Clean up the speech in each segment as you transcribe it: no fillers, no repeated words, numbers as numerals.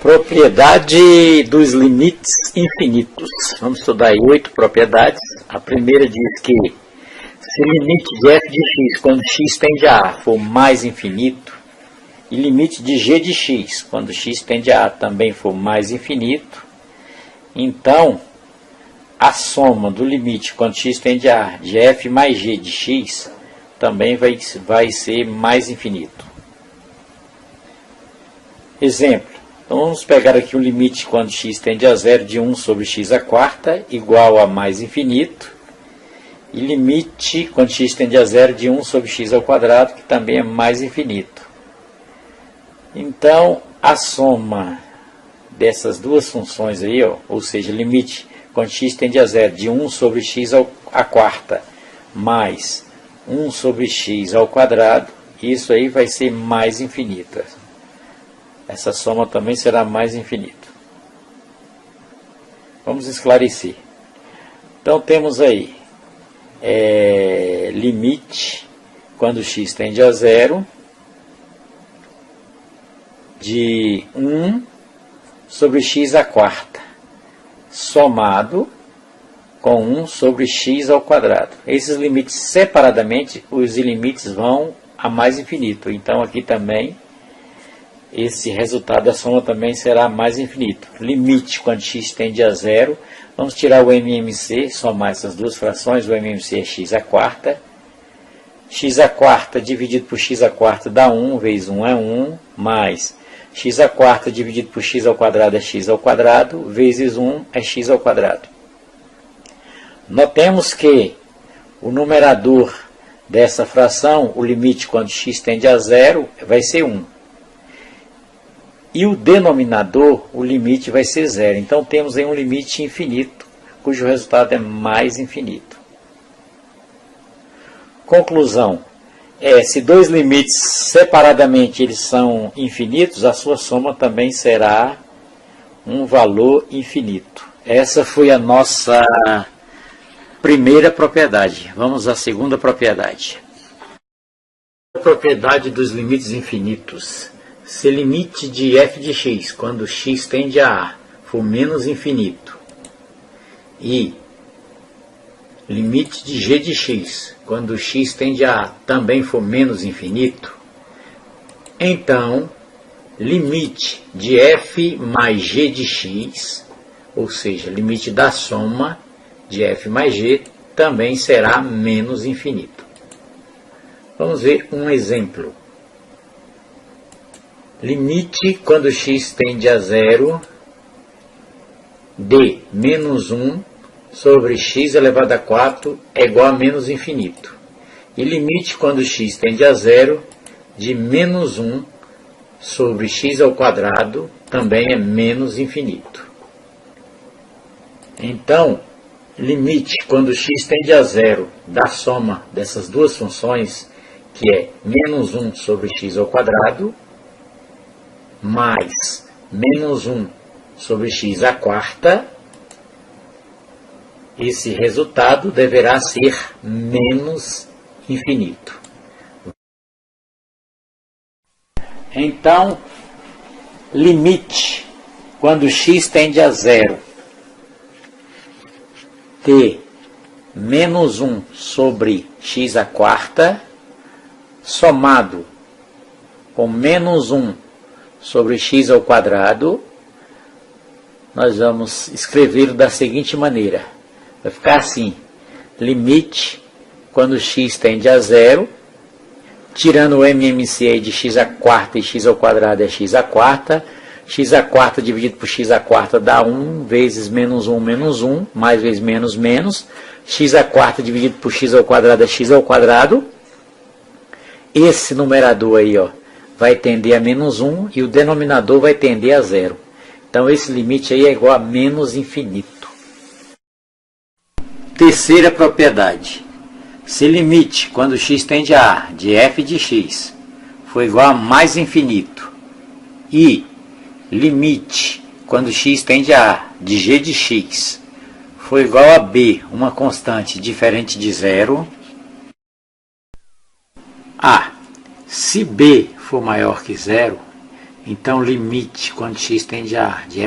Propriedade dos limites infinitos. Vamos estudar aí 8 propriedades. A primeira diz que se o limite de f de x quando x tende a a for mais infinito e limite de g de x quando x tende a também for mais infinito, então a soma do limite quando x tende a de f mais g de x também vai ser mais infinito. Exemplo. Então vamos pegar aqui o limite quando x tende a zero de 1 sobre x à quarta igual a mais infinito. E limite quando x tende a zero de 1 sobre x ao quadrado, que também é mais infinito. Então a soma dessas duas funções aí, ou seja, limite quando x tende a zero de 1 sobre x à quarta mais 1 sobre x ao quadrado, isso aí vai ser mais infinita. Essa soma também será mais infinita. Vamos esclarecer. Então temos aí limite quando x tende a zero de 1 sobre x à quarta somado com 1 sobre x ao quadrado. Esses limites separadamente, os limites vão a mais infinito. Então aqui também esse resultado da soma também será mais infinito. Limite quando x tende a zero. Vamos tirar o MMC, somar essas duas frações. O MMC é x à quarta. X à quarta dividido por x à quarta dá 1, vezes 1 é 1, mais x à quarta dividido por x ao quadrado é x ao quadrado, vezes 1 é x ao quadrado. Notemos que o numerador dessa fração, o limite quando x tende a zero, vai ser 1. E o denominador, o limite vai ser zero. Então temos aí um limite infinito, cujo resultado é mais infinito. Conclusão. Se dois limites separadamente eles são infinitos, a sua soma também será um valor infinito. Essa foi a nossa primeira propriedade. Vamos à segunda propriedade. A propriedade dos limites infinitos. Se limite de f de x, quando x tende a a, for menos infinito, e limite de g de x, quando x tende a a, também for menos infinito, então, limite de f mais g de x, ou seja, limite da soma de f mais g, também será menos infinito. Vamos ver um exemplo. Limite quando x tende a zero de menos 1 sobre x elevado a 4 é igual a menos infinito. E limite quando x tende a zero de menos 1 sobre x ao quadrado também é menos infinito. Então, limite quando x tende a zero da soma dessas duas funções, que é menos 1 sobre x ao quadrado, mais menos 1 sobre x à quarta, esse resultado deverá ser menos infinito. Então, limite quando x tende a zero de menos 1 sobre x à quarta, somado com menos 1 sobre x ao quadrado, nós vamos escrever da seguinte maneira. Vai ficar assim, limite quando x tende a zero, tirando o MMC aí de x à quarta e x ao quadrado é x à quarta dividido por x à quarta dá 1, vezes menos 1, mais vezes menos, x à quarta dividido por x ao quadrado é x ao quadrado. Esse numerador aí, ó, vai tender a menos 1 e o denominador vai tender a zero. Então esse limite aí é igual a menos infinito. Terceira propriedade. Se limite quando x tende a a de f de x for igual a mais infinito e limite quando x tende a a de g de x for igual a b, uma constante diferente de zero, se b for maior que zero, Então, limite quando x tende a A de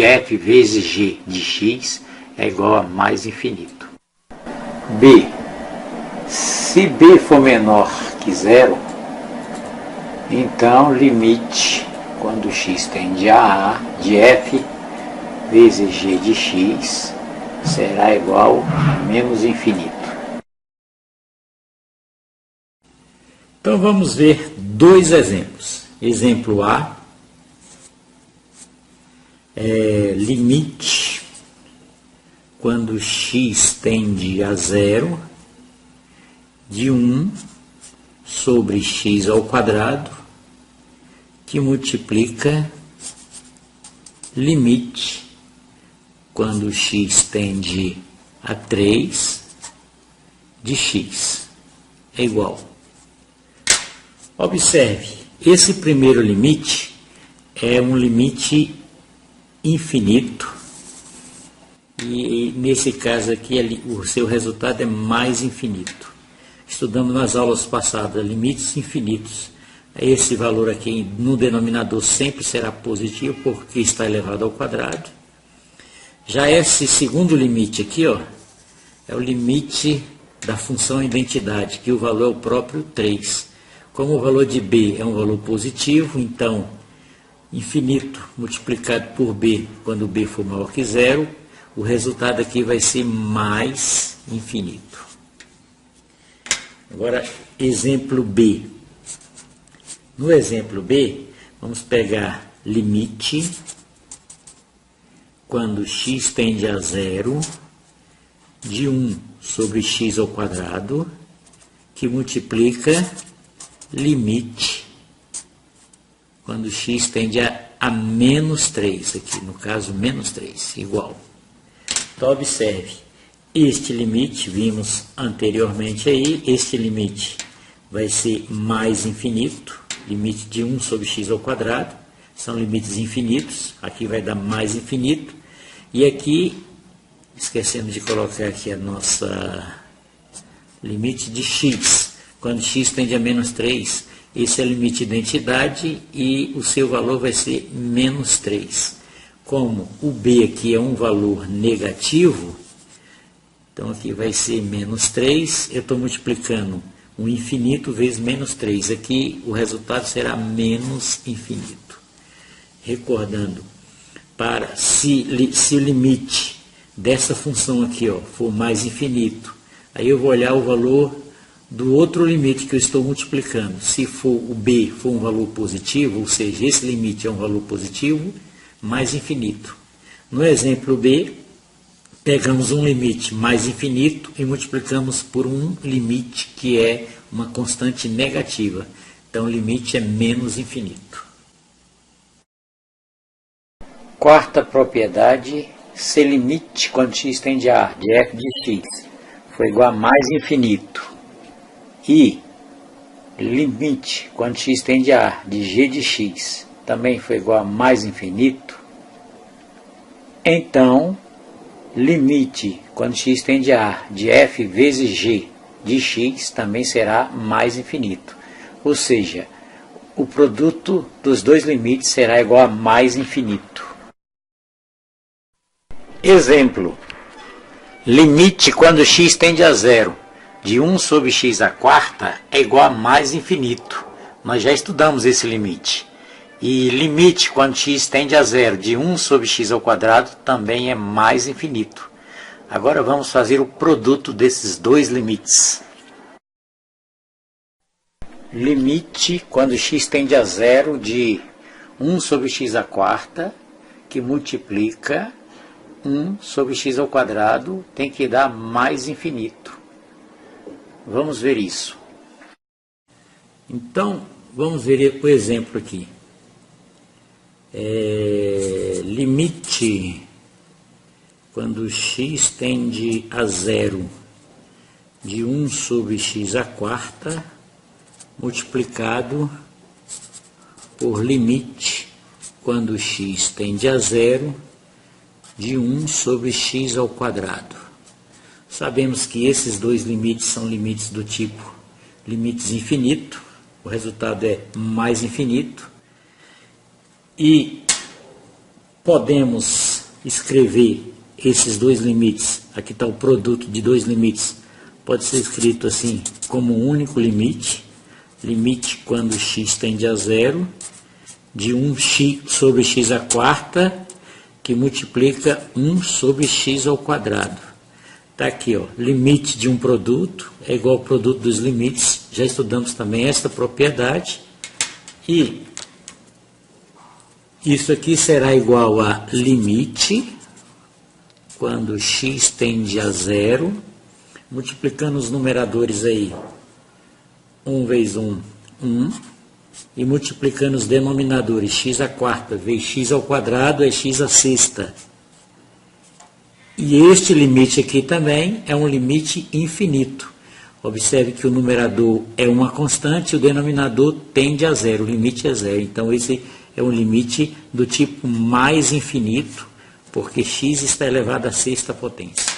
f vezes g de x é igual a mais infinito. B. Se b for menor que zero, então limite quando x tende a A de f vezes g de x será igual a menos infinito. Então vamos ver dois exemplos. Exemplo A é limite quando x tende a zero de 1 sobre x ao quadrado que multiplica limite quando x tende a 3 de x é igual. Observe, esse primeiro limite é um limite infinito e nesse caso aqui o seu resultado é mais infinito. Estudamos nas aulas passadas limites infinitos. Esse valor aqui no denominador sempre será positivo porque está elevado ao quadrado. Já esse segundo limite aqui, ó, é o limite da função identidade, que o valor é o próprio 3. Como o valor de b é um valor positivo, então infinito multiplicado por b, quando b for maior que zero, o resultado aqui vai ser mais infinito. Agora, exemplo B. No exemplo B, vamos pegar limite quando x tende a zero de 1 sobre x ao quadrado, que multiplica limite quando x tende a menos 3, aqui no caso menos 3, igual. Então observe, este limite, vimos anteriormente aí, este limite vai ser mais infinito, limite de 1 sobre x ao quadrado, são limites infinitos, aqui vai dar mais infinito, e aqui, esquecemos de colocar aqui a nossa limite de x, quando x tende a menos 3, esse é o limite de identidade e o seu valor vai ser menos 3. Como o b aqui é um valor negativo, então aqui vai ser menos 3, eu estou multiplicando um infinito vezes menos 3, aqui o resultado será menos infinito. Recordando, se o limite dessa função aqui for mais infinito, aí eu vou olhar o valor do outro limite que eu estou multiplicando. Se for o b for um valor positivo, ou seja, esse limite é um valor positivo, mais infinito. No exemplo B, pegamos um limite mais infinito e multiplicamos por um limite que é uma constante negativa. Então o limite é menos infinito. Quarta propriedade, se limite quando x tende a de f de x for igual a mais infinito e limite quando x tende a de g de x também foi igual a mais infinito, então limite quando x tende a de f vezes g de x também será mais infinito. Ou seja, o produto dos dois limites será igual a mais infinito. Exemplo, limite quando x tende a zero de 1 sobre x à quarta é igual a mais infinito. Nós já estudamos esse limite. E limite quando x tende a zero de 1 sobre x ao quadrado também é mais infinito. Agora vamos fazer o produto desses dois limites. Limite quando x tende a zero de 1 sobre x à quarta, que multiplica 1 sobre x ao quadrado, tem que dar mais infinito. Vamos ver isso. Então, vamos ver o exemplo aqui. Limite quando x tende a zero de 1 sobre x à quarta multiplicado por limite quando x tende a zero de 1 sobre x ao quadrado. Sabemos que esses dois limites são limites do tipo limites infinito, o resultado é mais infinito. E podemos escrever esses dois limites. Aqui está o produto de dois limites. Pode ser escrito assim, como um único limite. Limite quando x tende a zero, de 1x sobre x à quarta, que multiplica 1 sobre x ao quadrado. Está aqui, ó, limite de um produto é igual ao produto dos limites. Já estudamos também esta propriedade. E isso aqui será igual a limite, quando x tende a zero, multiplicando os numeradores aí, 1 vezes 1, 1, e multiplicando os denominadores, x à quarta vezes x ao quadrado é x à sexta. E este limite aqui também é um limite infinito. Observe que o numerador é uma constante, o denominador tende a zero, o limite é zero. Então esse é um limite do tipo mais infinito, porque x está elevado à sexta potência.